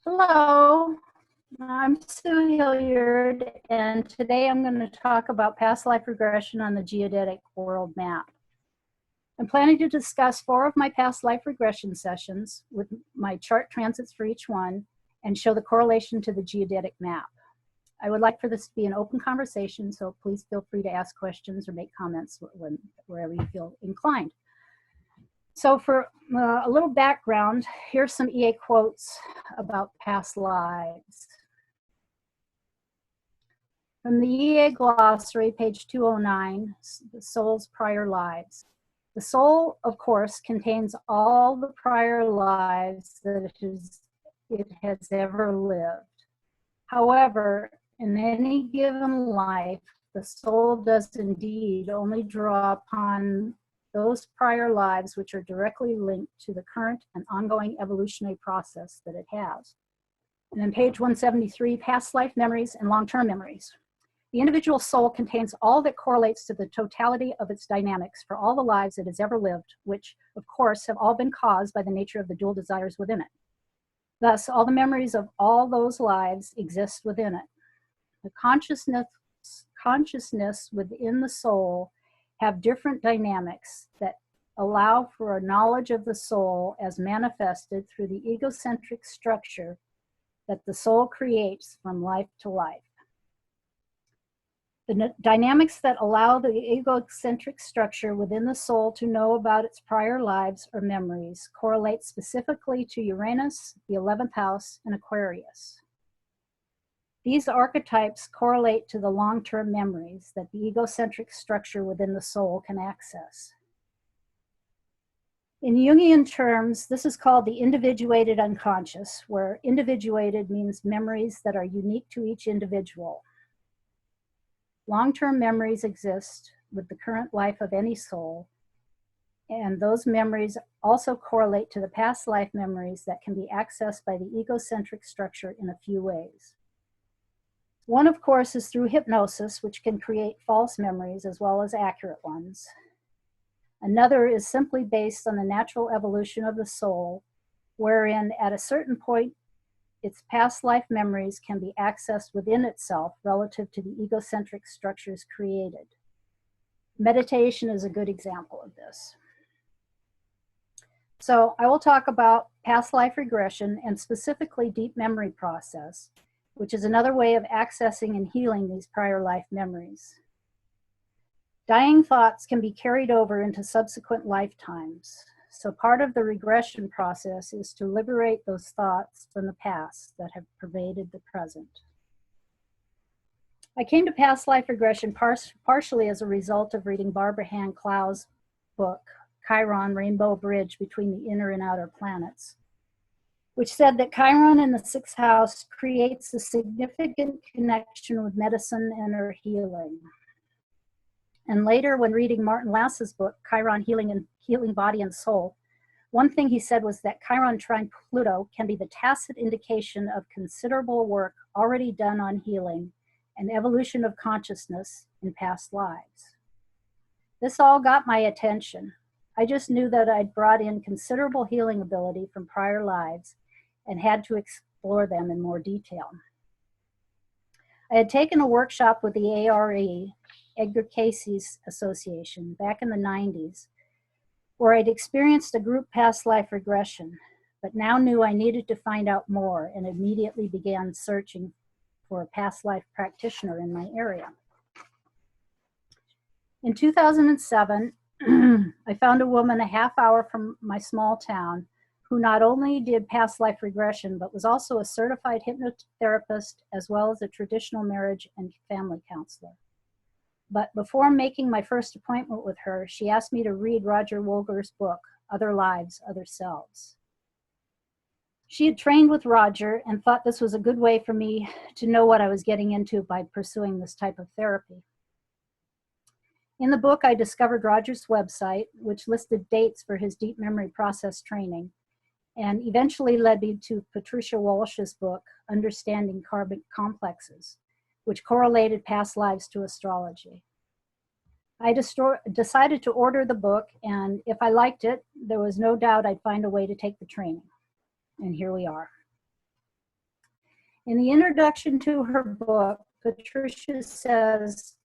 Hello, I'm Sue Hillyard, and today I'm going to talk about past life regression on the Geodetic World Map. I'm planning to discuss 4 of my past life regression sessions with my chart transits for each one and show the correlation to the Geodetic Map. I would like for this to be an open conversation, so please feel free to ask questions or make comments wherever you feel inclined. So for a little background, here's some EA quotes about past lives. From the EA glossary, page 209, the soul's prior lives. The soul, of course, contains all the prior lives that it has ever lived. However, in any given life, the soul does indeed only draw upon those prior lives which are directly linked to the current and ongoing evolutionary process that it has. And then page 173, past life memories and long-term memories. The individual soul contains all that correlates to the totality of its dynamics for all the lives it has ever lived, which, of course, have all been caused by the nature of the dual desires within it. Thus, all the memories of all those lives exist within it. The consciousness within the soul have different dynamics that allow for a knowledge of the soul as manifested through the egocentric structure that the soul creates from life to life. The dynamics that allow the egocentric structure within the soul to know about its prior lives or memories correlate specifically to Uranus, the 11th house, and Aquarius. These archetypes correlate to the long-term memories that the egocentric structure within the soul can access. In Jungian terms, this is called the individuated unconscious, where individuated means memories that are unique to each individual. Long-term memories exist with the current life of any soul, and those memories also correlate to the past life memories that can be accessed by the egocentric structure in a few ways. One, of course, is through hypnosis, which can create false memories as well as accurate ones. Another is simply based on the natural evolution of the soul, wherein at a certain point, its past life memories can be accessed within itself relative to the egocentric structures created. Meditation is a good example of this. So I will talk about past life regression and specifically deep memory process, which is another way of accessing and healing these prior life memories. Dying thoughts can be carried over into subsequent lifetimes. So part of the regression process is to liberate those thoughts from the past that have pervaded the present. I came to past life regression partially as a result of reading Barbara Hand Clow's book, Chiron, Rainbow Bridge Between the Inner and Outer Planets, which said that Chiron in the 6th house creates a significant connection with medicine and her healing. And later, when reading Martin Lass's book, Chiron, Healing Body and Soul, one thing he said was that Chiron trine Pluto can be the tacit indication of considerable work already done on healing and evolution of consciousness in past lives. This all got my attention. I just knew that I'd brought in considerable healing ability from prior lives and had to explore them in more detail. I had taken a workshop with the ARE, Edgar Cayce's Association, back in the 90s, where I'd experienced a group past life regression, but now knew I needed to find out more and immediately began searching for a past life practitioner in my area. In 2007, I found a woman a half hour from my small town who not only did past life regression, but was also a certified hypnotherapist as well as a traditional marriage and family counselor. But before making my first appointment with her, she asked me to read Roger Wolger's book, Other Lives, Other Selves. She had trained with Roger and thought this was a good way for me to know what I was getting into by pursuing this type of therapy. In the book, I discovered Roger's website, which listed dates for his deep memory process training, and eventually led me to Patricia Walsh's book, Understanding Karmic Complexes, which correlated past lives to astrology. I decided to order the book, and if I liked it, there was no doubt I'd find a way to take the training. And here we are. In the introduction to her book, Patricia says,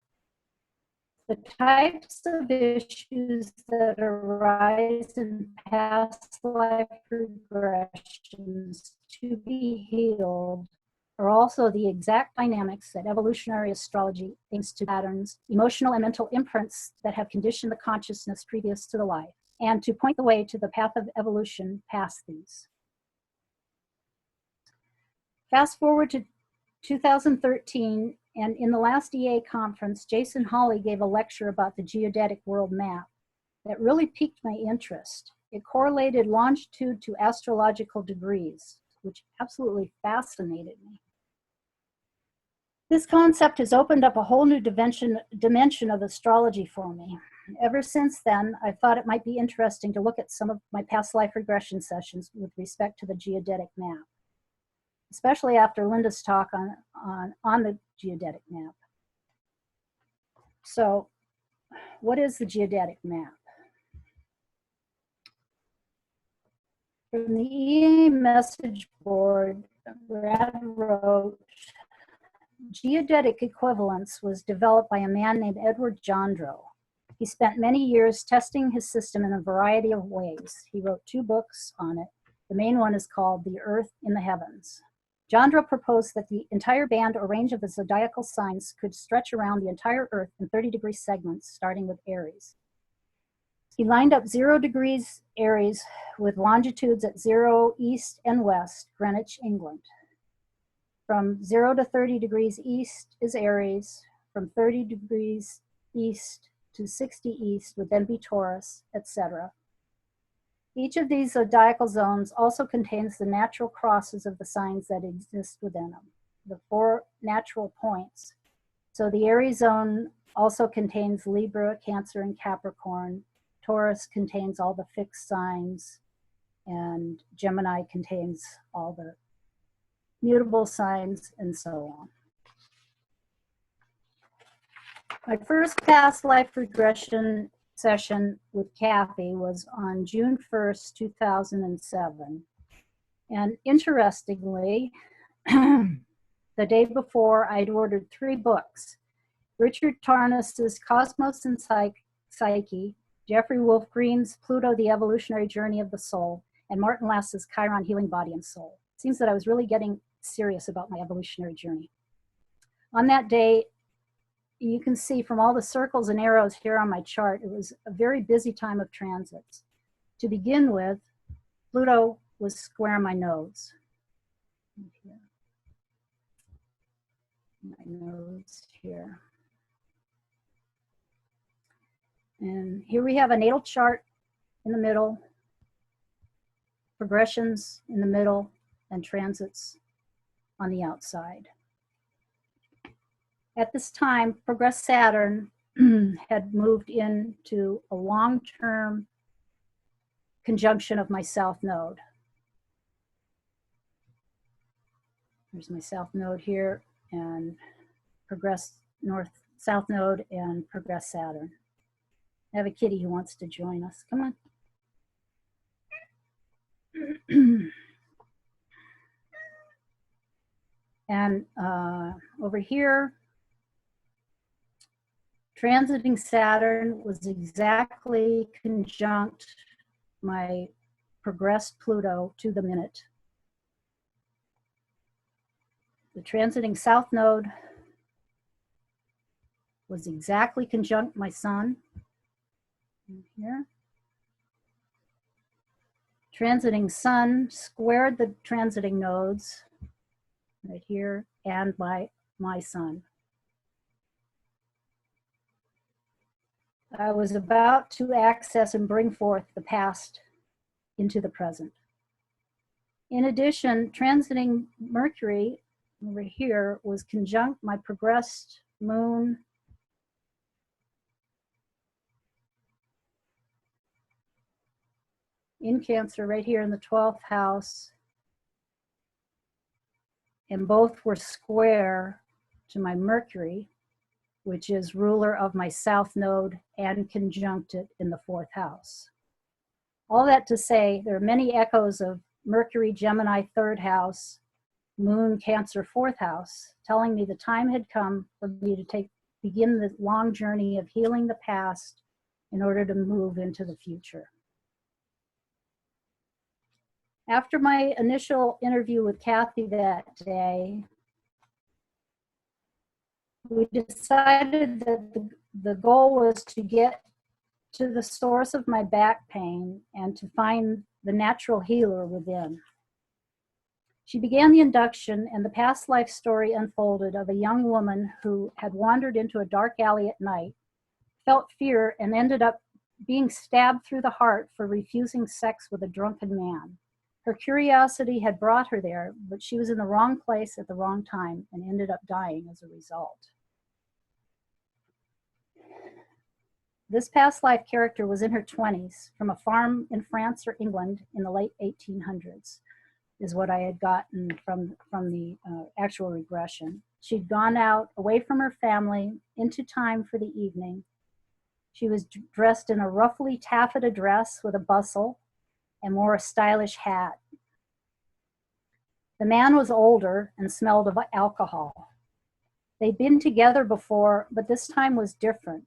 the types of issues that arise in past life regressions to be healed are also the exact dynamics that evolutionary astrology aims to patterns, emotional and mental imprints that have conditioned the consciousness previous to the life, and to point the way to the path of evolution past these. Fast forward to 2013, and in the last EA conference, Jason Hawley gave a lecture about the Geodetic World Map that really piqued my interest. It correlated longitude to astrological degrees, which absolutely fascinated me. This concept has opened up a whole new dimension of astrology for me. Ever since then, I thought it might be interesting to look at some of my past life regression sessions with respect to the Geodetic Map, especially after Linda's talk on the Geodetic Map. So, what is the Geodetic Map? From the EA message board, Brad wrote, Geodetic equivalence was developed by a man named Edward Jandro. He spent many years testing his system in a variety of ways. He wrote 2 books on it. The main one is called The Earth in the Heavens. Jandro proposed that the entire band or range of the zodiacal signs could stretch around the entire Earth in 30-degree segments, starting with Aries. He lined up 0 degrees Aries with longitudes at 0 east and west, Greenwich, England. From 0 to 30 degrees east is Aries. From 30 degrees east to 60 east would then be Taurus, etc. Each of these zodiacal zones also contains the natural crosses of the signs that exist within them, the 4 natural points. So the Aries zone also contains Libra, Cancer, and Capricorn. Taurus contains all the fixed signs, and Gemini contains all the mutable signs, and so on. My first past life regression session with Kathy was on June 1st, 2007. And interestingly, the day before, I'd ordered 3 books. Richard Tarnas's Cosmos and Psyche, Jeffrey Wolf Green's Pluto, the Evolutionary Journey of the Soul, and Martin Lass's Chiron, Healing Body and Soul. It seems that I was really getting serious about my evolutionary journey. On that day, you can see from all the circles and arrows here on my chart, it was a very busy time of transits. To begin with, Pluto was square my nose. My nose here. And here we have a natal chart in the middle, progressions in the middle, and transits on the outside. At this time, progressed Saturn had moved into a long-term conjunction of my south node. There's my south node here, and progressed north-south node, and progressed Saturn. I have a kitty who wants to join us. Come on. And over here, transiting Saturn was exactly conjunct my progressed Pluto to the minute. The transiting south node was exactly conjunct my Sun. Here. Transiting Sun squared the transiting nodes right here and my Sun. I was about to access and bring forth the past into the present. In addition, transiting Mercury over here was conjunct my progressed Moon in Cancer right here in the 12th house, and both were square to my Mercury, which is ruler of my south node and conjunct it in the 4th house. All that to say, there are many echoes of Mercury, Gemini, 3rd house, Moon, Cancer, fourth house, telling me the time had come for me to begin the long journey of healing the past in order to move into the future. After my initial interview with Kathy that day, we decided that the goal was to get to the source of my back pain and to find the natural healer within. She began the induction, and the past life story unfolded of a young woman who had wandered into a dark alley at night, felt fear, and ended up being stabbed through the heart for refusing sex with a drunken man. Her curiosity had brought her there, but she was in the wrong place at the wrong time and ended up dying as a result. This past life character was in her 20s, from a farm in France or England in the late 1800s, is what I had gotten from the actual regression. She'd gone out away from her family into time for the evening. She was dressed in a roughly taffeta dress with a bustle and wore a stylish hat. The man was older and smelled of alcohol. They'd been together before, but this time was different.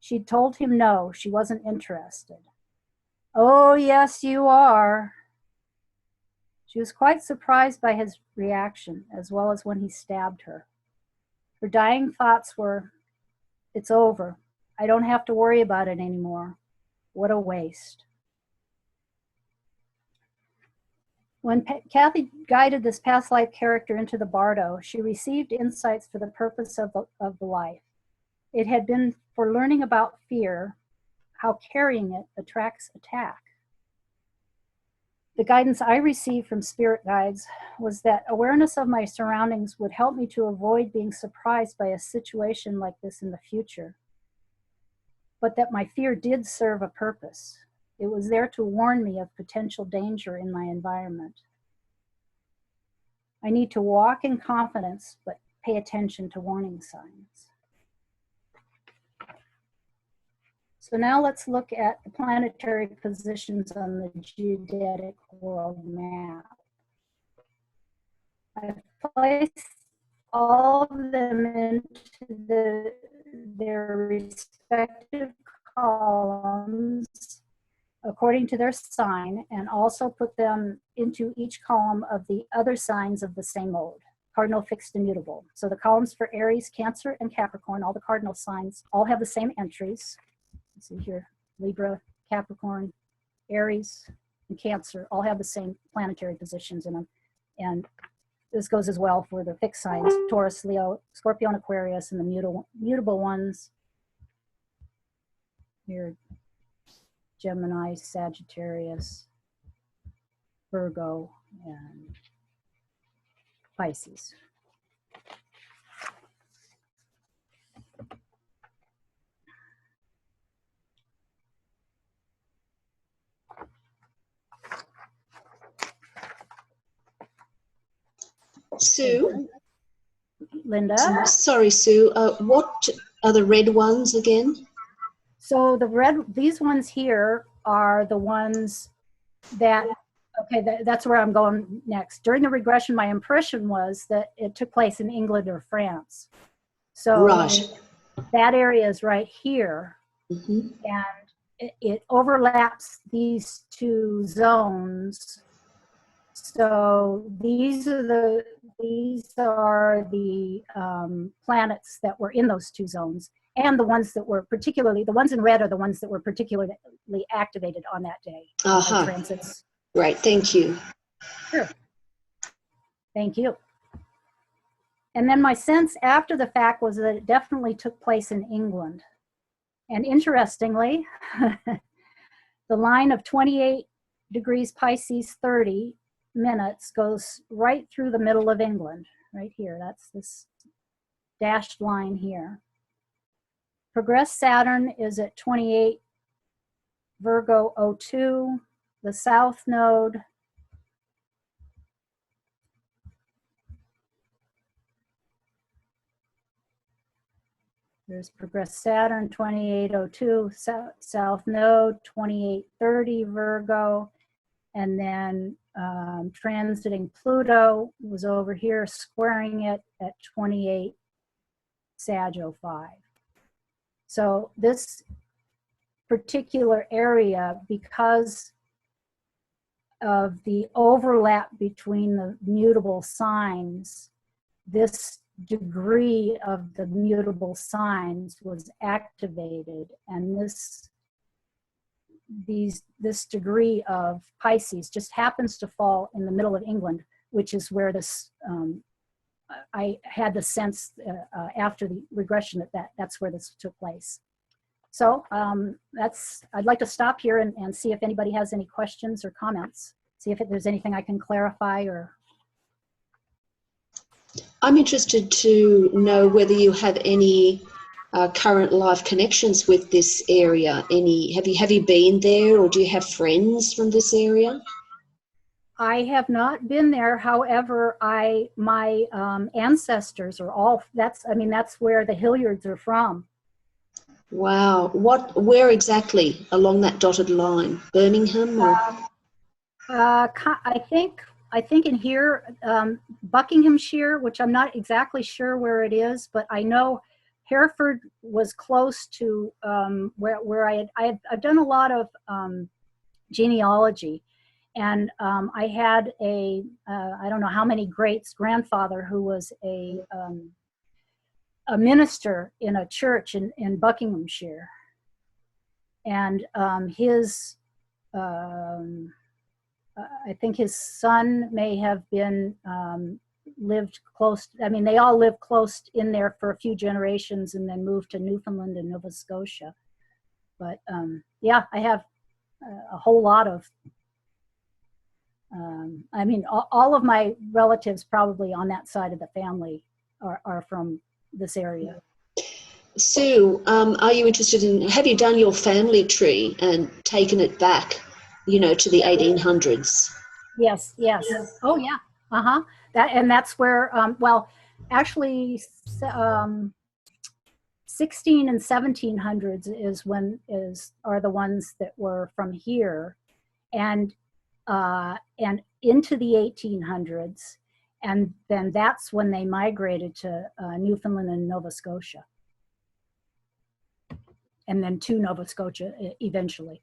She'd told him no, she wasn't interested. "Oh, yes, you are." She was quite surprised by his reaction, as well as when he stabbed her. Her dying thoughts were, "It's over. I don't have to worry about it anymore. What a waste." When Kathy guided this past life character into the bardo, she received insights for the purpose of the life. It had been for learning about fear, how carrying it attracts attack. The guidance I received from spirit guides was that awareness of my surroundings would help me to avoid being surprised by a situation like this in the future, but that my fear did serve a purpose. It was there to warn me of potential danger in my environment. I need to walk in confidence, but pay attention to warning signs. So now let's look at the planetary positions on the Geodetic World Map. I've placed all of them into their respective columns according to their sign, and also put them into each column of the other signs of the same mode: cardinal, fixed, and mutable. So the columns for Aries, Cancer, and Capricorn, all the cardinal signs, all have the same entries. Let's see here, Libra, Capricorn, Aries, and Cancer all have the same planetary positions in them. And this goes as well for the fixed signs: Taurus, Leo, Scorpio, and Aquarius, and the mutable ones here: Gemini, Sagittarius, Virgo, and Pisces. Sue? Linda? Sorry, Sue. What are the red ones again? So the these ones here are the ones that, okay, that's where I'm going next. During the regression, my impression was that it took place in England or France. So right. That area is right here. Mm-hmm. And it overlaps these two zones. So these are the planets that were in those two zones, and the ones that were particularly, the ones in red are the ones that were particularly activated on that day. Uh-huh. Transits. Right, thank you. Sure. Thank you. And then my sense after the fact was that it definitely took place in England. And interestingly, the line of 28 degrees Pisces 30 minutes goes right through the middle of England, right here. That's this dashed line here. Progressed Saturn is at 28 Virgo 02, the south node. There's progressed Saturn 2802, south node 2830 Virgo, and then transiting Pluto, was over here squaring it at 28 Sag 05. So this particular area, because of the overlap between the mutable signs, this degree of the mutable signs was activated, and this degree of Pisces just happens to fall in the middle of England, which is where this I had the sense after the regression that's where this took place. So I'd like to stop here and see if anybody has any questions or comments. See if there's anything I can clarify or. I'm interested to know whether you have any current life connections with this area. Have you been there, or do you have friends from this area? I have not been there. However, my ancestors are all. That's where the Hillyards are from. Wow. Where exactly along that dotted line? Birmingham or? I think in here, Buckinghamshire, which I'm not exactly sure where it is, but I know Hereford was close to where I've done a lot of genealogy, and I had I don't know how many grandfather who was a minister in a church in Buckinghamshire, and his. I think his son may have been lived close. I mean, they all lived close in there for a few generations and then moved to Newfoundland and Nova Scotia. But yeah, I have a whole lot of, all of my relatives probably on that side of the family are from this area. Sue, are you interested have you done your family tree and taken it back, to the 1800s? Yes. Oh yeah. That's where, actually 16 and 1700s are the ones that were from here, and into the 1800s, and then that's when they migrated to Newfoundland and Nova Scotia, and then to Nova Scotia eventually.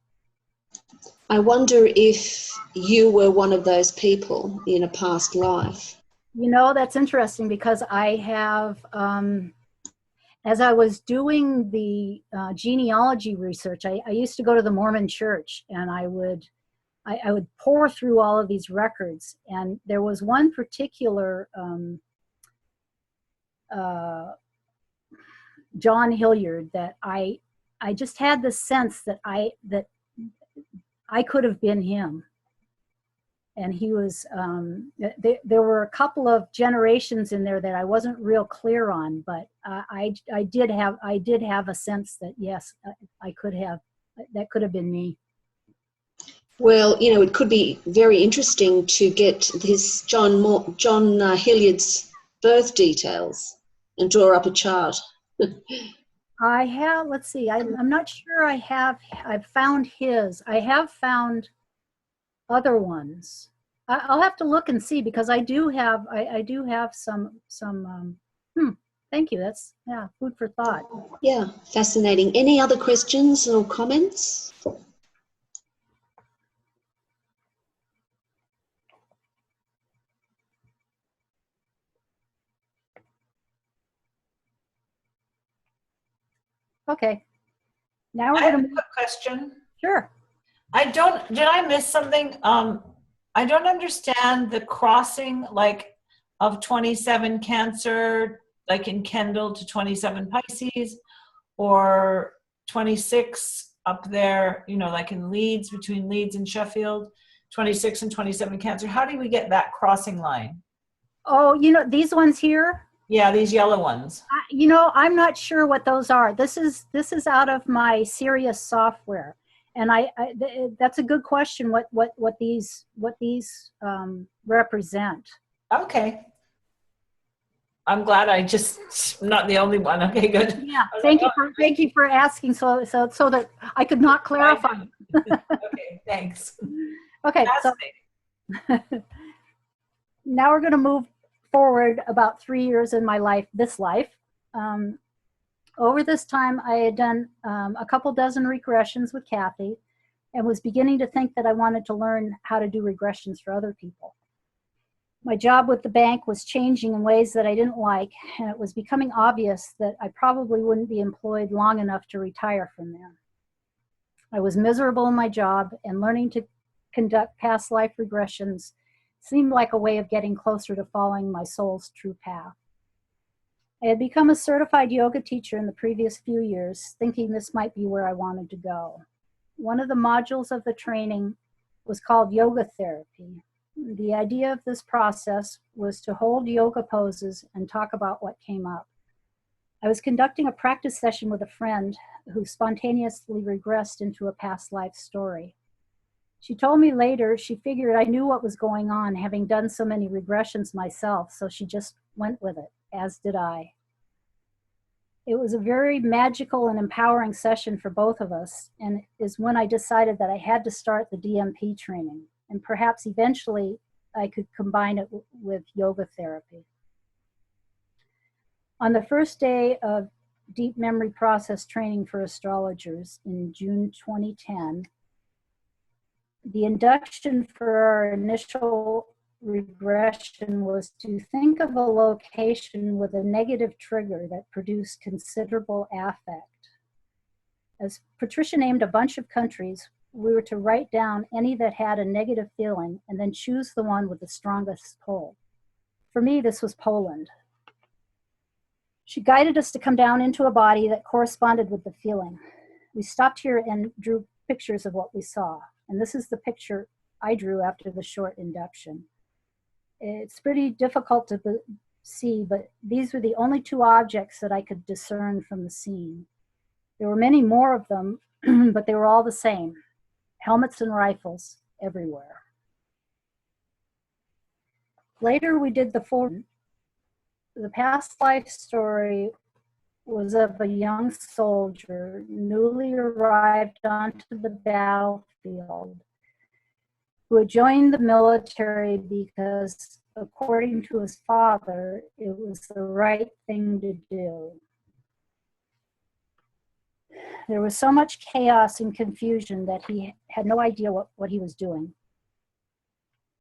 I wonder if you were one of those people in a past life. That's interesting, because I have, as I was doing the genealogy research, I used to go to the Mormon church, and I would pour through all of these records, and there was one particular John Hillyard that I just had the sense that I could have been him. And he was, there were a couple of generations in there that I wasn't real clear on, but I did have a sense that, yes, that could have been me. Well, it could be very interesting to get this John Hilliard's birth details and draw up a chart. I have, let's see, I'm not sure I've found his. I have found other ones. I'll have to look and see, because I do have some thank you. That's, yeah, food for thought. Yeah, fascinating. Any other questions or comments? Okay. Now we're I have going a quick question. Sure. Did I miss something? I don't understand the crossing, like, of 27 Cancer, like in Kendall, to 27 Pisces, or 26 up there, like in Leeds, between Leeds and Sheffield, 26 and 27 Cancer. How do we get that crossing line? Oh, these ones here? Yeah, these yellow ones. I'm not sure what those are. This is out of my Sirius software, and that's a good question. What these represent? Okay. I'm glad I'm not the only one. Okay, good. Yeah. Thank you for asking, so that I could not clarify. Okay, thanks. Okay. So Now we're going to move forward about 3 years in my life, this life. Over this time, I had done a couple dozen regressions with Kathy and was beginning to think that I wanted to learn how to do regressions for other people. My job with the bank was changing in ways that I didn't like, and it was becoming obvious that I probably wouldn't be employed long enough to retire from there. I was miserable in my job, and learning to conduct past life regressions seemed like a way of getting closer to following my soul's true path. I had become a certified yoga teacher in the previous few years, thinking this might be where I wanted to go. One of the modules of the training was called yoga therapy. The idea of this process was to hold yoga poses and talk about what came up. I was conducting a practice session with a friend who spontaneously regressed into a past life story. She told me later she figured I knew what was going on, having done so many regressions myself, so she just went with it, as did I. It was a very magical and empowering session for both of us, and is when I decided that I had to start the DMP training, and perhaps eventually I could combine it with yoga therapy. On the first day of deep memory process training for astrologers in June 2010, the induction for our initial regression was to think of a location with a negative trigger that produced considerable affect. As Patricia named a bunch of countries, we were to write down any that had a negative feeling and then choose the one with the strongest pull. For me, this was Poland. She guided us to come down into a body that corresponded with the feeling. We stopped here and drew pictures of what we saw. And this is the picture I drew after the short induction. It's pretty difficult to see, but these were the only two objects that I could discern from the scene. There were many more of them, but they were all the same. Helmets and rifles everywhere. Later we did the full. The past life story was of a young soldier newly arrived onto the battlefield who had joined the military because, according to his father, it was the right thing to do. There was so much chaos and confusion that he had no idea what he was doing.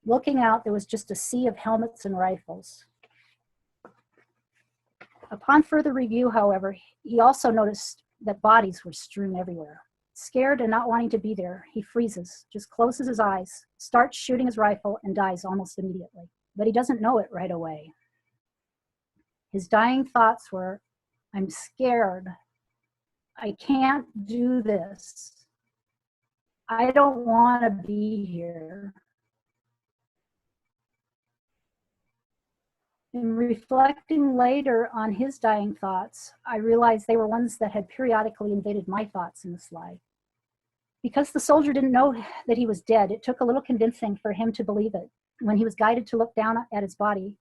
Looking out, there was just a sea of helmets and rifles. Upon further review, however, he also noticed that bodies were strewn everywhere. Scared and not wanting to be there, he freezes, just closes his eyes, starts shooting his rifle, and dies almost immediately. But he doesn't know it right away. His dying thoughts were, "I'm scared. I can't do this. I don't want to be here." In reflecting later on his dying thoughts, I realized they were ones that had periodically invaded my thoughts in this life. Because the soldier didn't know that he was dead, it took a little convincing for him to believe it. When he was guided to look down at his body,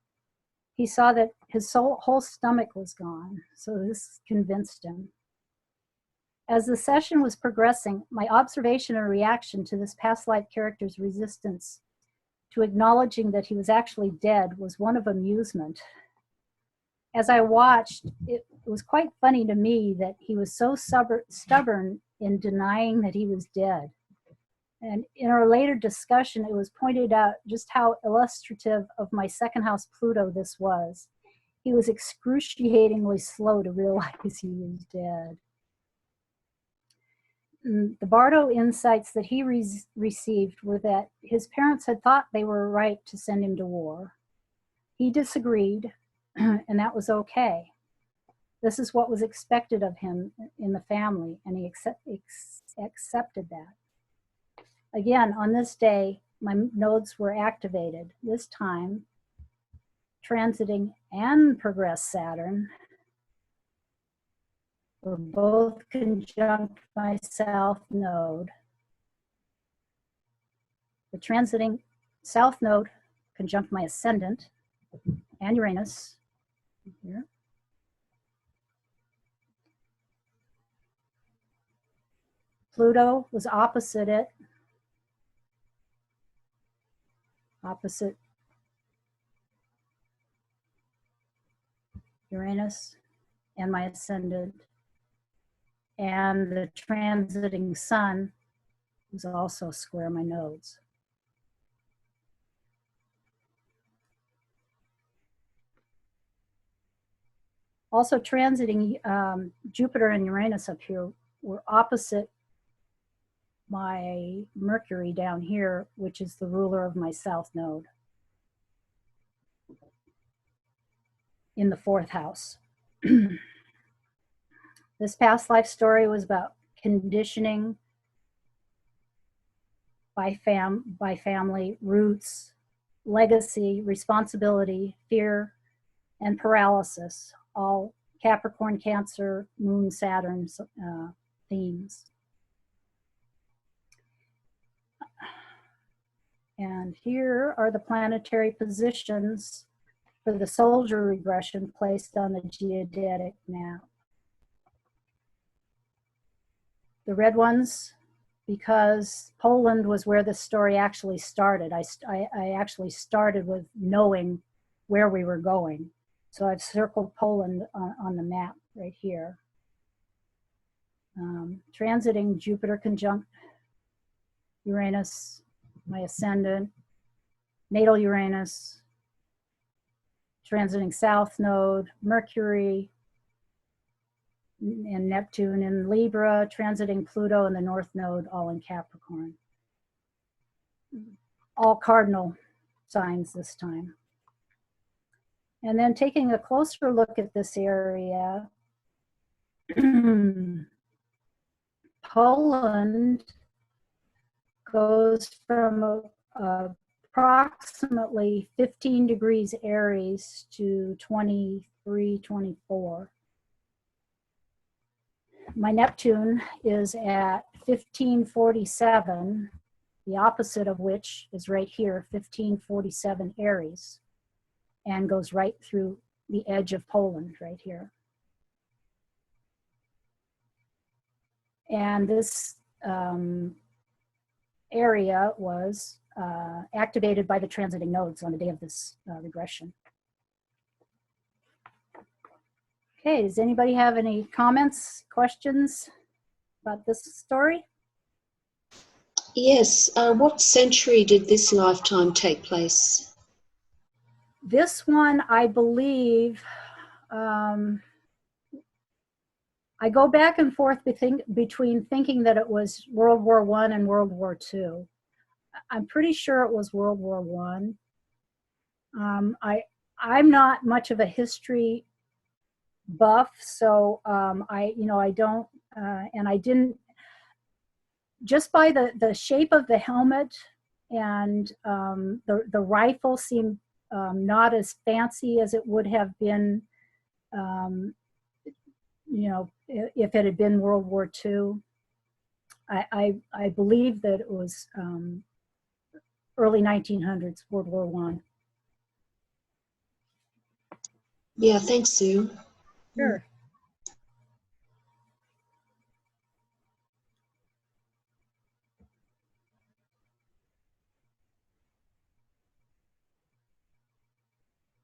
he saw that his whole stomach was gone, so this convinced him. As the session was progressing, my observation and reaction to this past life character's resistance to acknowledging that he was actually dead was one of amusement. As I watched, it was quite funny to me that he was so stubborn in denying that he was dead. And in our later discussion, it was pointed out just how illustrative of my second house Pluto this was. He was excruciatingly slow to realize he was dead. The Bardo insights that he received were that his parents had thought they were right to send him to war. He disagreed, and that was okay. This is what was expected of him in the family, and he accepted that. Again, on this day, my nodes were activated, this time transiting and progressed Saturn were both conjunct my south node. The transiting south node conjunct my ascendant and Uranus here. Pluto was opposite it. opposite Uranus and my ascendant. And the transiting sun is also square my nodes. Also transiting Jupiter and Uranus up here were opposite my Mercury down here, which is the ruler of my south node in the 4th house. This past life story was about conditioning by family, roots, legacy, responsibility, fear, and paralysis, all Capricorn, Cancer, Moon, Saturn themes. And here are the planetary positions for the soldier regression placed on the geodetic map. The red ones, because Poland was where this story actually started. I actually started with knowing where we were going. So I've circled Poland on the map right here. Transiting Jupiter conjunct Uranus, my ascendant, natal Uranus, transiting south node, Mercury, and Neptune in Libra, transiting Pluto in the north node, all in Capricorn. All cardinal signs this time. And then taking a closer look at this area, Poland goes from approximately 15 degrees Aries to 23, 24. My Neptune is at 1547, the opposite of which is right here, 1547 Aries, and goes right through the edge of Poland right here. And this area was activated by the transiting nodes on the day of this regression. Okay, does anybody have any comments, questions about this story? Yes. What century did this lifetime take place? This one, I believe, I go back and forth between thinking that it was World War I and World War II. I'm pretty sure it was World War I. I'm not much of a history buff, so I don't, and I didn't, just by the shape of the helmet and the rifle seemed not as fancy as it would have been, if it had been World War II. I believe that it was early 1900s, World War I. Yeah, thanks, Sue. Sure.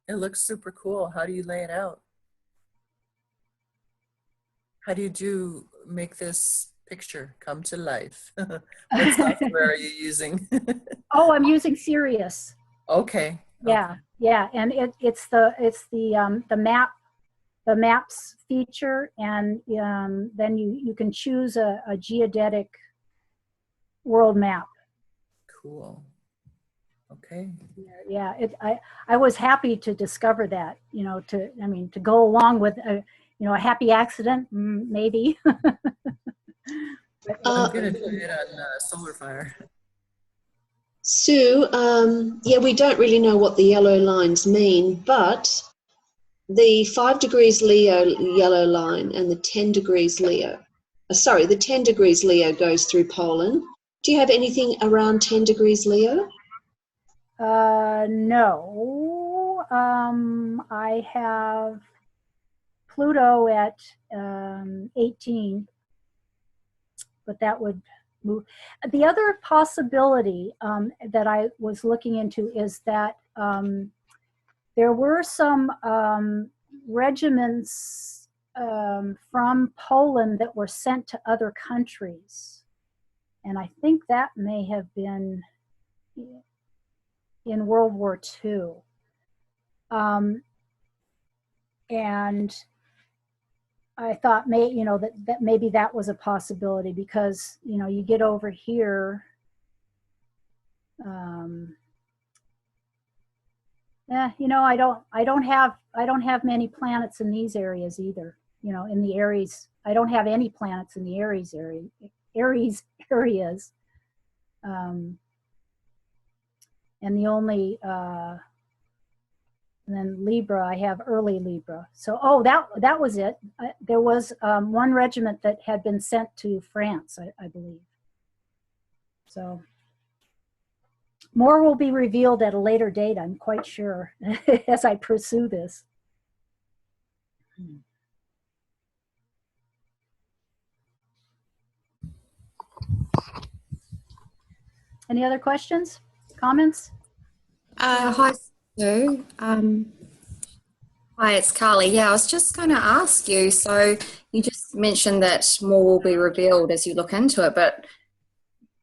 It looks super cool. How do you lay it out? How do you make this picture come to life? What software are you using? Oh, I'm using Sirius. Okay. Yeah, yeah, and it's the maps feature, and then you can choose a geodetic world map. Cool. Okay. Yeah, I was happy to discover that, to go along with a happy accident, maybe. I'm gonna do it on Solar Fire. Sue, yeah, we don't really know what the yellow lines mean, but the 5 degrees Leo yellow line and the 10 degrees Leo, the 10 degrees Leo goes through Poland. Do you have anything around 10 degrees Leo? No. I have Pluto at 18, but that would move. The other possibility that I was looking into is that there were some regiments from Poland that were sent to other countries. And I think that may have been in World War II. And I thought, that maybe that was a possibility, because, you get over here, I don't have many planets in these areas either. In the Aries, I don't have any planets in the Aries areas. And the only, and then Libra, I have early Libra. So, that was it. There was one regiment that had been sent to France, I believe. So, more will be revealed at a later date, I'm quite sure, as I pursue this. Any other questions, comments? Hi, Sue. Hi, it's Carly. Yeah, I was just going to ask you, so you just mentioned that more will be revealed as you look into it, but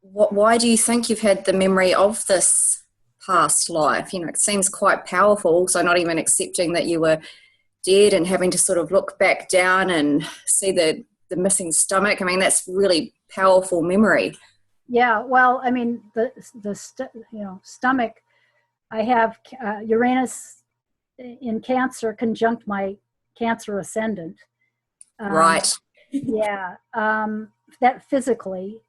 why do you think you've had the memory of this past life? It seems quite powerful, so not even accepting that you were dead and having to sort of look back down and see the missing stomach. I mean, that's really powerful memory. Yeah, well, I mean, stomach, I have Uranus in Cancer conjunct my Cancer ascendant. Right. Yeah, that physically,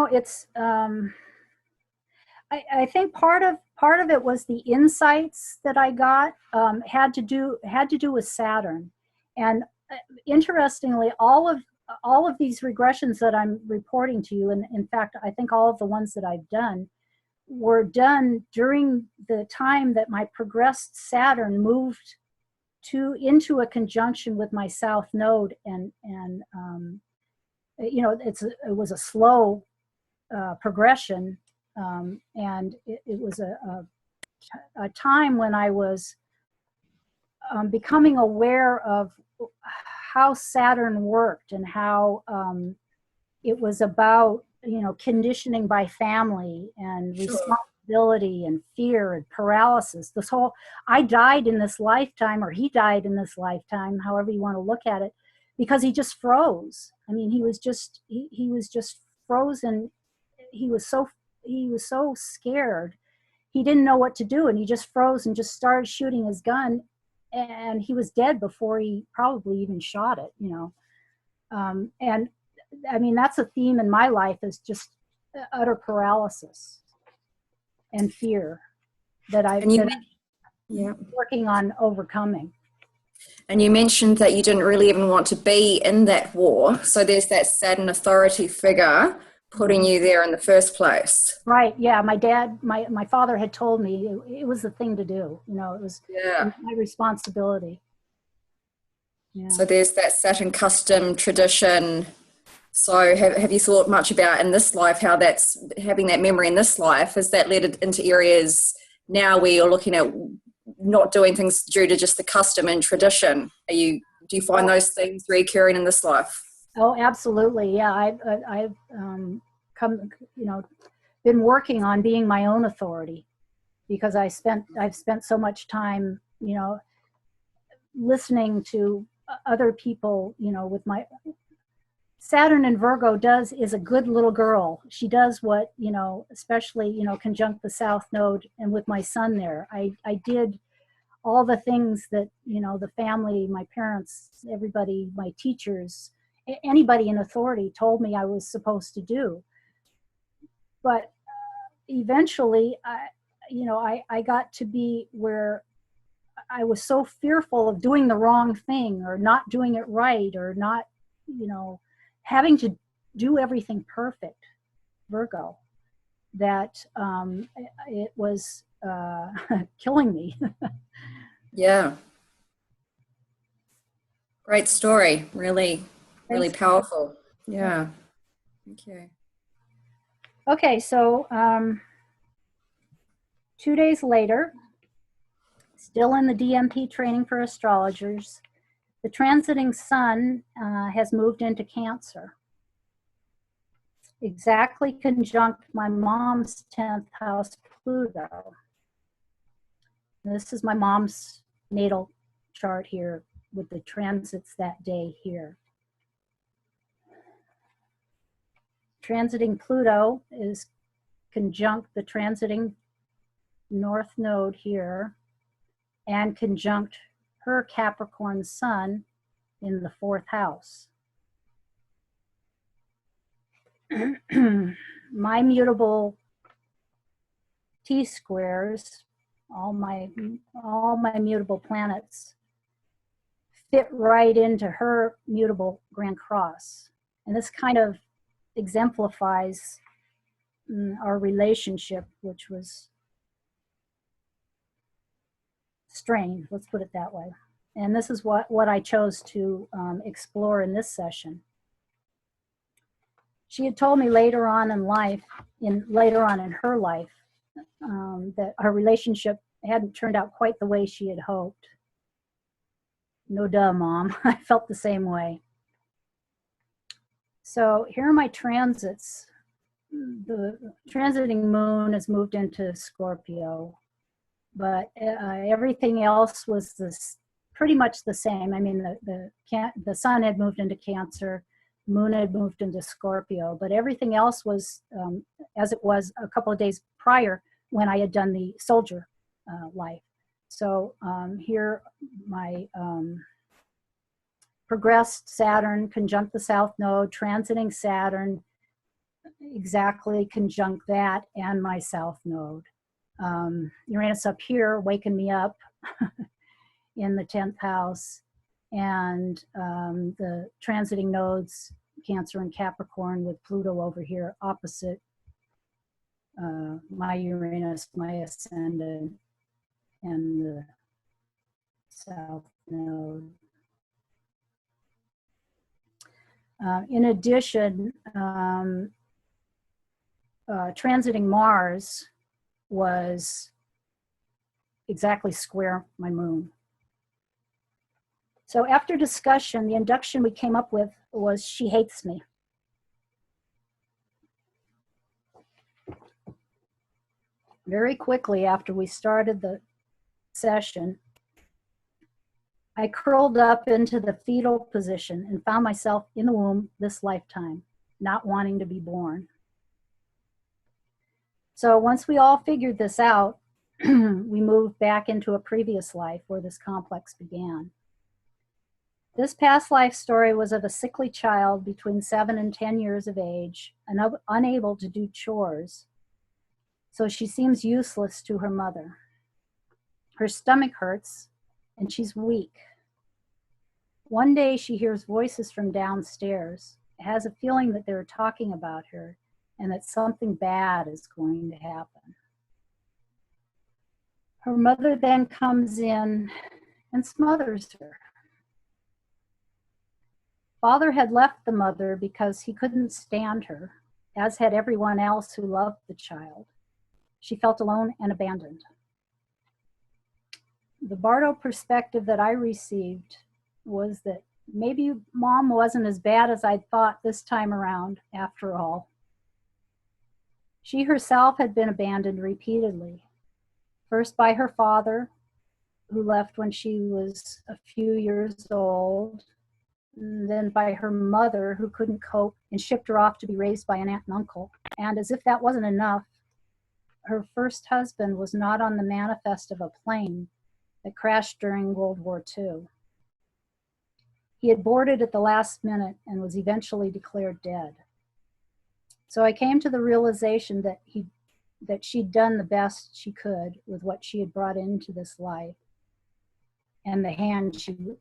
it's, I think part of it was the insights that I got had to do with Saturn. And interestingly, all of these regressions that I'm reporting to you, and in fact, I think all of the ones that I've done were done during the time that my progressed Saturn moved into a conjunction with my South Node, and it was a slow progression, and it was a time when I was becoming aware of how Saturn worked, and how it was about, conditioning by family and responsibility and fear and paralysis. This whole, I died in this lifetime, or he died in this lifetime, however you want to look at it, because he just froze. I mean, he was just frozen. He was so scared. He didn't know what to do, and he just froze and just started shooting his gun, and he was dead before he probably even shot it, and I mean, that's a theme in my life, is just utter paralysis and fear that I'm working on overcoming. And you mentioned that you didn't really even want to be in that war. So there's that Saturn authority figure putting you there in the first place. Right. Yeah. My dad, my father had told me it was the thing to do. It was my responsibility. Yeah. So there's that Saturn custom tradition. So have you thought much about in this life how that's having that memory in this life? Has that led into areas now where you're looking at not doing things due to just the custom and tradition? Do you find those things recurring in this life? Oh, absolutely. Yeah. I've been working on being my own authority, because I've spent so much time, listening to other people, with my Saturn in Virgo is a good little girl. She does what, especially, conjunct the South Node, and with my son there, I did all the things that, the family, my parents, everybody, my teachers, anybody in authority told me I was supposed to do. But eventually, I got to be where I was so fearful of doing the wrong thing, or not doing it right, or not, having to do everything perfect, Virgo, that it was killing me. Yeah. Great story. Really, really Thanks. powerful. Yeah. Thank you. Okay, so 2 days later, still in the DMP training for astrologers, the transiting sun has moved into Cancer. Exactly conjunct my mom's 10th house Pluto. This is my mom's natal chart here with the transits that day here. Transiting Pluto is conjunct the transiting North Node here and conjunct her Capricorn sun in the 4th house. My mutable T-squares, all my mutable planets fit right into her mutable Grand Cross. And this kind of exemplifies our relationship, which was strained, let's put it that way. And this is what I chose to explore in this session. She had told me later on in her life, that our relationship hadn't turned out quite the way she had hoped. No duh, Mom. I felt the same way. So here are my transits. The transiting moon has moved into Scorpio, but everything else was pretty much the same. I mean, the sun had moved into Cancer, moon had moved into Scorpio, but everything else was as it was a couple of days prior when I had done the soldier life. So here my progressed Saturn conjunct the South Node, transiting Saturn exactly conjunct that and my South Node. Uranus up here waking me up in the 10th house, and the transiting nodes, Cancer and Capricorn, with Pluto over here opposite my Uranus, my ascendant, and the South Node. In addition, transiting Mars was exactly square my moon. So after discussion, the induction we came up with was she hates me. Very quickly after we started the session, I curled up into the fetal position and found myself in the womb this lifetime, not wanting to be born. So once we all figured this out, we moved back into a previous life where this complex began. This past life story was of a sickly child between 7 and 10 years of age and unable to do chores. So she seems useless to her mother. Her stomach hurts and she's weak. One day she hears voices from downstairs, has a feeling that they're talking about her and that something bad is going to happen. Her mother then comes in and smothers her. Father had left the mother because he couldn't stand her, as had everyone else who loved the child. She felt alone and abandoned. The Bardo perspective that I received was that maybe Mom wasn't as bad as I'd thought this time around, after all. She herself had been abandoned repeatedly, first by her father, who left when she was a few years old, and then by her mother, who couldn't cope and shipped her off to be raised by an aunt and uncle. And as if that wasn't enough, her first husband was not on the manifest of a plane that crashed during World War II. He had boarded at the last minute and was eventually declared dead. So I came to the realization that she'd done the best she could with what she had brought into this life and the hand she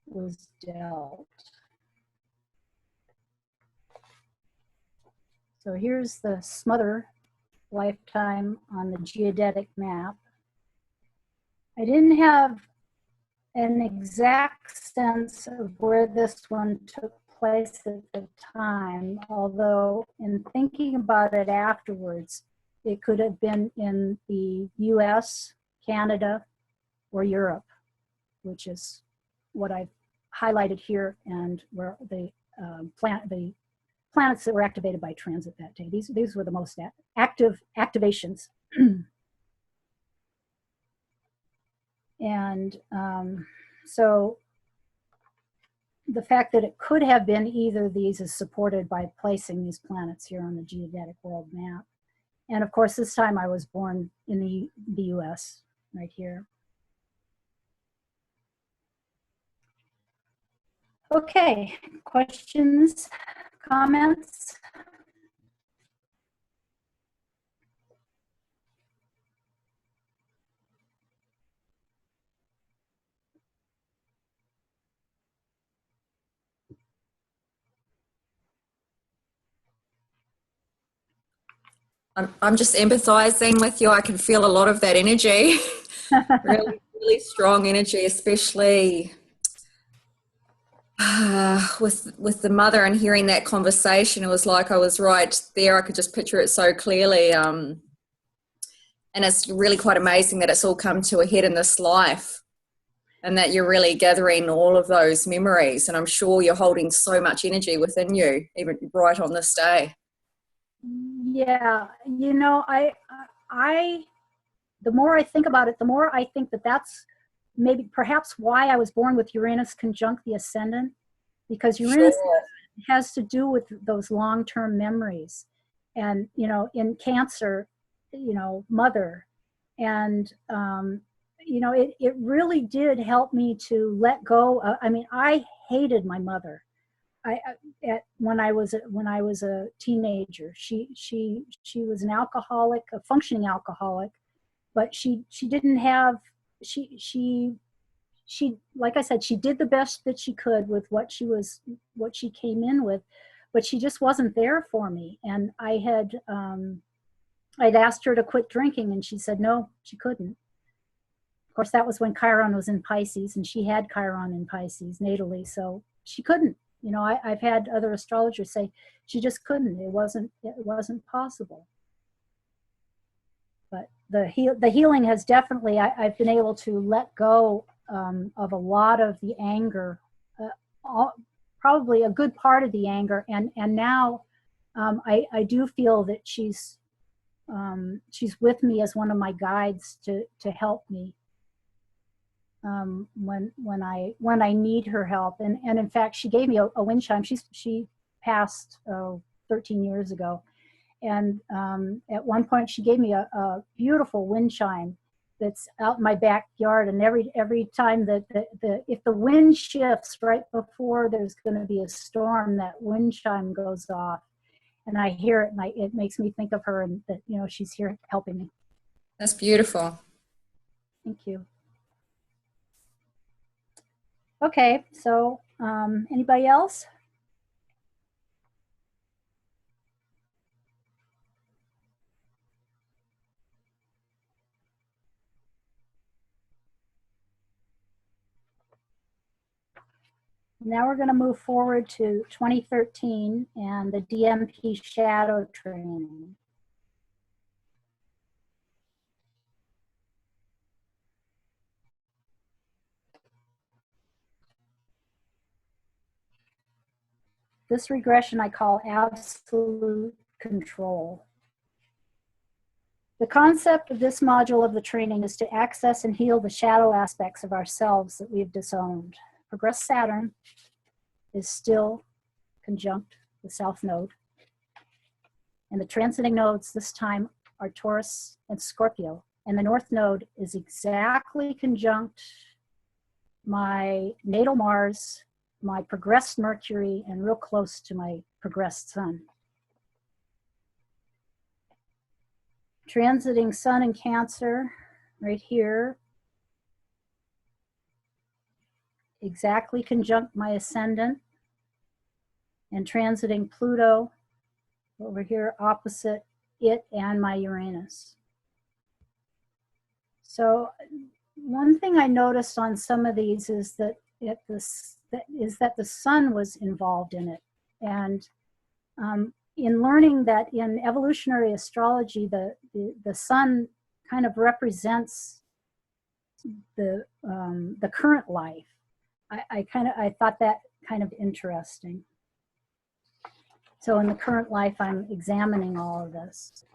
was dealt. So here's the smother lifetime on the geodetic map. I didn't have an exact sense of where this one took place at the time, although in thinking about it afterwards, it could have been in the US, Canada, or Europe, which is what I've highlighted here, and where the planets that were activated by transit that day. These were the most active activations. And so the fact that it could have been either of these is supported by placing these planets here on the Geodetic World Map. And of course, this time I was born in the US, right here. Okay, questions, comments? I'm just empathizing with you. I can feel a lot of that energy. Really, really strong energy, especially with the mother, and hearing that conversation. It was like I was right there. I could just picture it so clearly. And it's really quite amazing that it's all come to a head in this life, and that you're really gathering all of those memories. And I'm sure you're holding so much energy within you, even right on this day. Yeah, you know, the more I think about it, the more I think that that's maybe perhaps why I was born with Uranus conjunct the ascendant, because Uranus has to do with those long-term memories. And, you know, in Cancer, you know, mother. And, you know, it really did help me to let go. I mean, I hated my mother. When I was a teenager, she was an alcoholic, a functioning alcoholic, but she didn't have, she like I said, she did the best that she could with what she came in with, but she just wasn't there for me. And I'd asked her to quit drinking, and she said no, she couldn't. Of course, that was when Chiron was in Pisces, and she had Chiron in Pisces natally, so she couldn't. You know, I've had other astrologers say she just couldn't. It wasn't possible. But the healing has definitely, I've been able to let go of a lot of the anger, probably a good part of the anger, and now I do feel that she's with me as one of my guides to help me when I need her help. And in fact, she gave me a wind chime. She passed 13 years ago, and at one point she gave me a beautiful wind chime that's out in my backyard. And every time that if the wind shifts right before there's going to be a storm, that wind chime goes off, and I hear it, and it makes me think of her, and that, you know, she's here helping me. That's beautiful. Thank you. Okay, so anybody else? Now we're going to move forward to 2013 and the DMP shadow training. This regression I call absolute control. The concept of this module of the training is to access and heal the shadow aspects of ourselves that we've disowned. Progressed Saturn is still conjunct the South Node. And the transiting nodes this time are Taurus and Scorpio. And the North Node is exactly conjunct my natal Mars, my progressed Mercury, and real close to my progressed Sun. Transiting Sun in Cancer right here, exactly conjunct my ascendant, and transiting Pluto over here opposite it and my Uranus. So one thing I noticed on some of these is that the sun was involved in it. And in learning that in evolutionary astrology, the sun kind of represents the current life. I thought that kind of interesting. So in the current life, I'm examining all of this.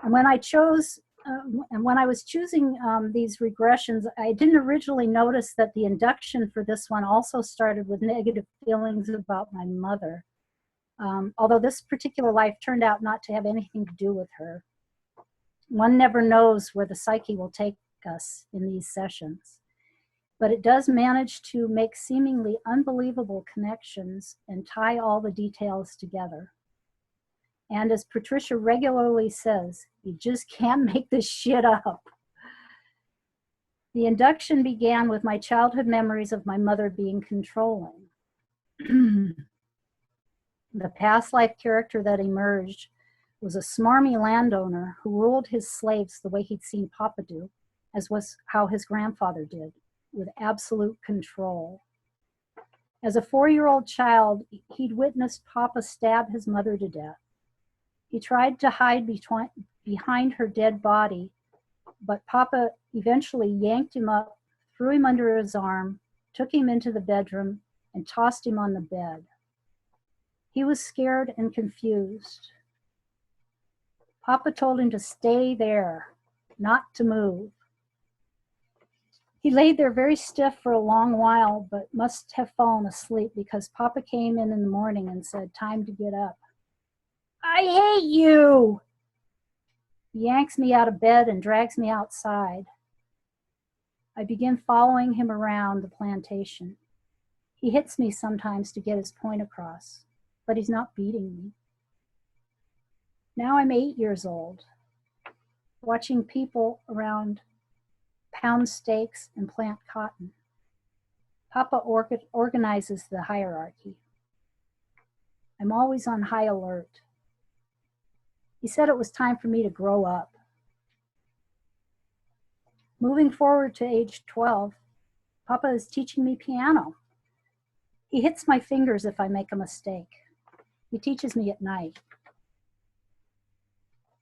And when I chose, and when I was choosing these regressions, I didn't originally notice that the induction for this one also started with negative feelings about my mother. Although this particular life turned out not to have anything to do with her. One never knows where the psyche will take us in these sessions. But it does manage to make seemingly unbelievable connections and tie all the details together. And as Patricia regularly says, you just can't make this shit up. The induction began with my childhood memories of my mother being controlling. The past life character that emerged was a smarmy landowner who ruled his slaves the way he'd seen Papa do, as was how his grandfather did, with absolute control. As a 4-year-old child, he'd witnessed Papa stab his mother to death. He tried to hide behind her dead body, but Papa eventually yanked him up, threw him under his arm, took him into the bedroom, and tossed him on the bed. He was scared and confused. Papa told him to stay there, not to move. He laid there very stiff for a long while, but must have fallen asleep because Papa came in the morning and said, "Time to get up." "I hate you!" He yanks me out of bed and drags me outside. I begin following him around the plantation. He hits me sometimes to get his point across, but he's not beating me. Now I'm 8 years old, watching people around pound steaks and plant cotton. Papa organizes the hierarchy. I'm always on high alert. He said it was time for me to grow up. Moving forward to age 12, Papa is teaching me piano. He hits my fingers if I make a mistake. He teaches me at night.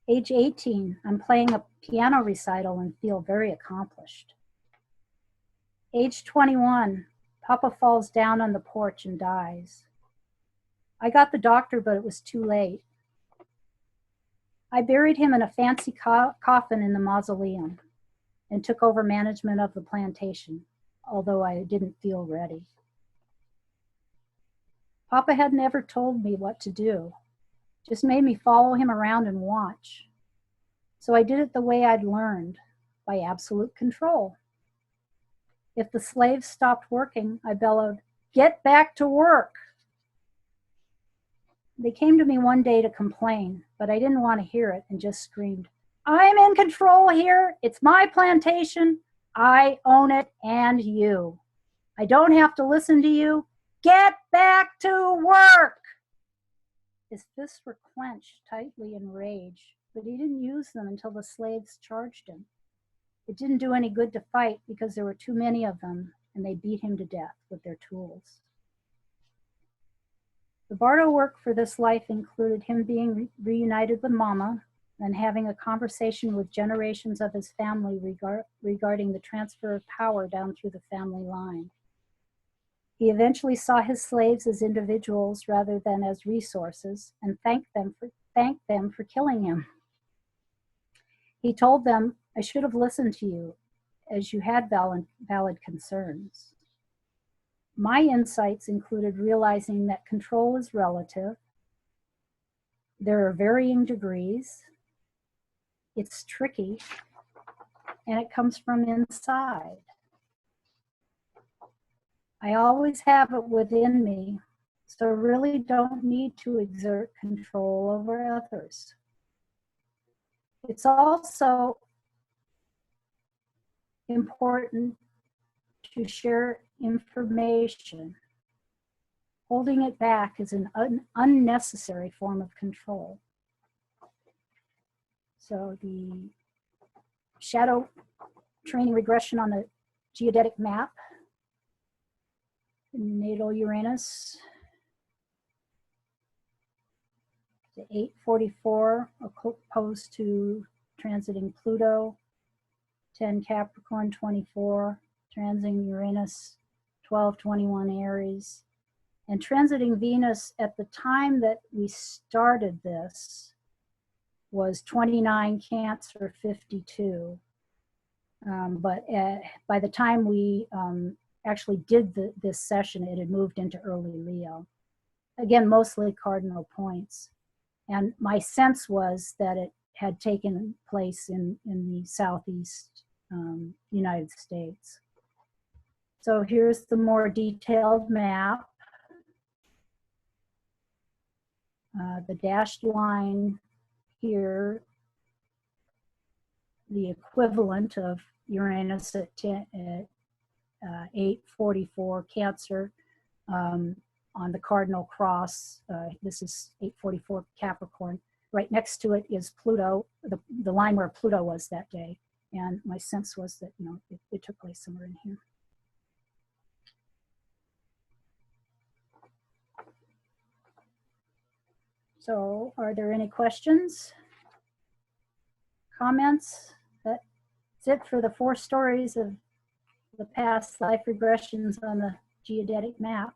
Age 18, I'm playing a piano recital and feel very accomplished. Age 21, Papa falls down on the porch and dies. I got the doctor, but it was too late. I buried him in a fancy coffin in the mausoleum and took over management of the plantation, although I didn't feel ready. Papa had never told me what to do, just made me follow him around and watch. So I did it the way I'd learned, by absolute control. If the slaves stopped working, I bellowed, "Get back to work!" They came to me one day to complain, but I didn't want to hear it and just screamed, "I'm in control here. It's my plantation. I own it and you. I don't have to listen to you. Get back to work!" His fists were clenched tightly in rage, but he didn't use them until the slaves charged him. It didn't do any good to fight because there were too many of them, and they beat him to death with their tools. The bardo work for this life included him being reunited with Mama and having a conversation with generations of his family regarding the transfer of power down through the family line. He eventually saw his slaves as individuals rather than as resources and thanked them for killing him. He told them, "I should have listened to you, as you had valid concerns." My insights included realizing that control is relative. There are varying degrees. It's tricky, and it comes from inside. I always have it within me, so I really don't need to exert control over others. It's also important to share information. Holding it back is an unnecessary form of control. So the shadow training regression on the Geodetic Map, natal Uranus, the 844 opposed to transiting Pluto, 10 Capricorn 24, transiting Uranus 1221 Aries, and transiting Venus at the time that we started this was 29 Cancer 52. But by the time we actually did this session, it had moved into early Leo. Again, mostly cardinal points. And my sense was that it had taken place in the southeast United States. So here's the more detailed map. The dashed line here, the equivalent of Uranus at 844 Cancer on the cardinal cross. This is 844 Capricorn. Right next to it is Pluto, the line where Pluto was that day. And my sense was that, you know, it took place somewhere in here. So are there any questions, comments? That's it for the 4 stories of the past life regressions on the geodetic map.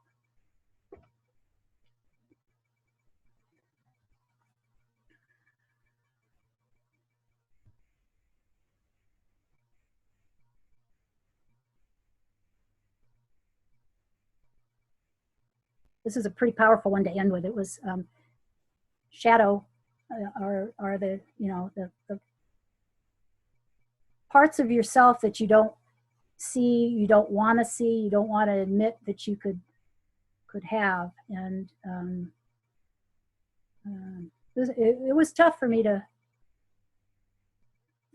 This is a pretty powerful one to end with. It was shadow are the, you know, the parts of yourself that you don't see, you don't want to see, you don't want to admit that you could have. And it was tough for me to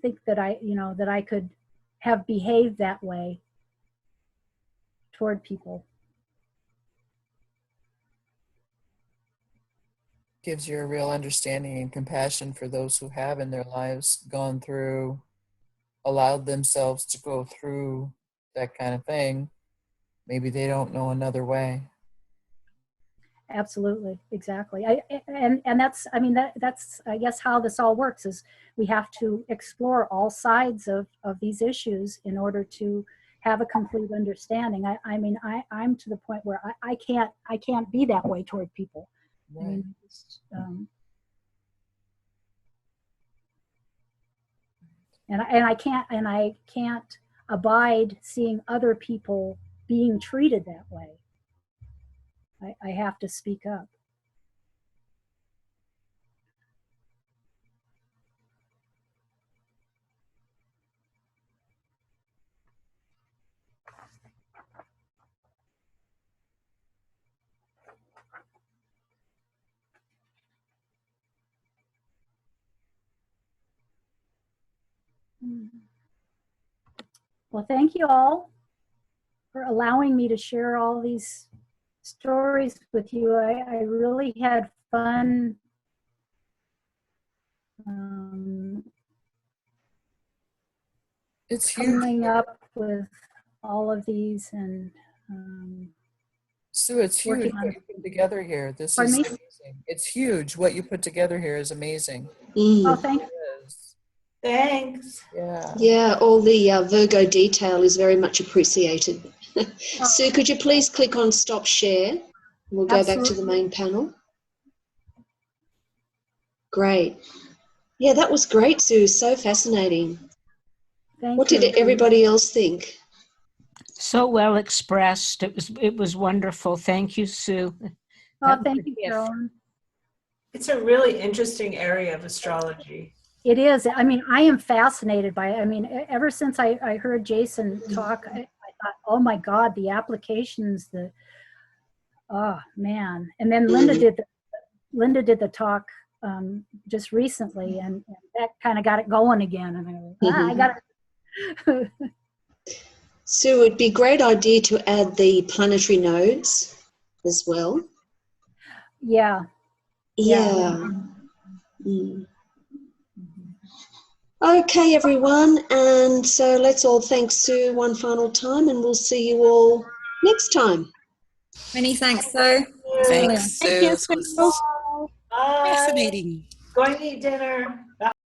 think that that I could have behaved that way toward people. Gives you a real understanding and compassion for those who have in their lives gone through, allowed themselves to go through that kind of thing. Maybe they don't know another way. Absolutely, exactly. And that's, I mean, that's I guess how this all works is we have to explore all sides of these issues in order to have a complete understanding. I mean, I'm to the point where I can't be that way toward people. Right. I mean, and I can't abide seeing other people being treated that way. I have to speak up. Well, thank you all for allowing me to share all these stories with you. I really had fun It's huge. coming up with all of these and Sue, it's huge working on what you put together here. This Pardon is me? amazing. It's huge. What you put together here is amazing. Oh, thank you. It is. Thanks. Yeah. Yeah, all the Virgo detail is very much appreciated. Sue, could you please click on stop share? We'll go back to the main panel. Great. Yeah, that was great, Sue. So fascinating. Thank What you. did everybody else think? So well expressed. It was wonderful. Thank you, Sue. Oh, That was thank a you, gift. Carolyn. It's a really interesting area of astrology. It is. I mean, I am fascinated by it. I mean, ever since I heard Jason talk, I thought, oh my God, the applications, oh man. And then Linda did the talk just recently, and that kind of got it going again. And I got it. Sue, it'd be a great idea to add the planetary nodes as well. Yeah. Yeah. Mm. Okay, everyone, and so let's all thank Sue one final time, and we'll see you all next time. Many thanks, Sue. Thanks, Thank you, Sue. This was Sue. Bye. Fascinating. Going to eat dinner.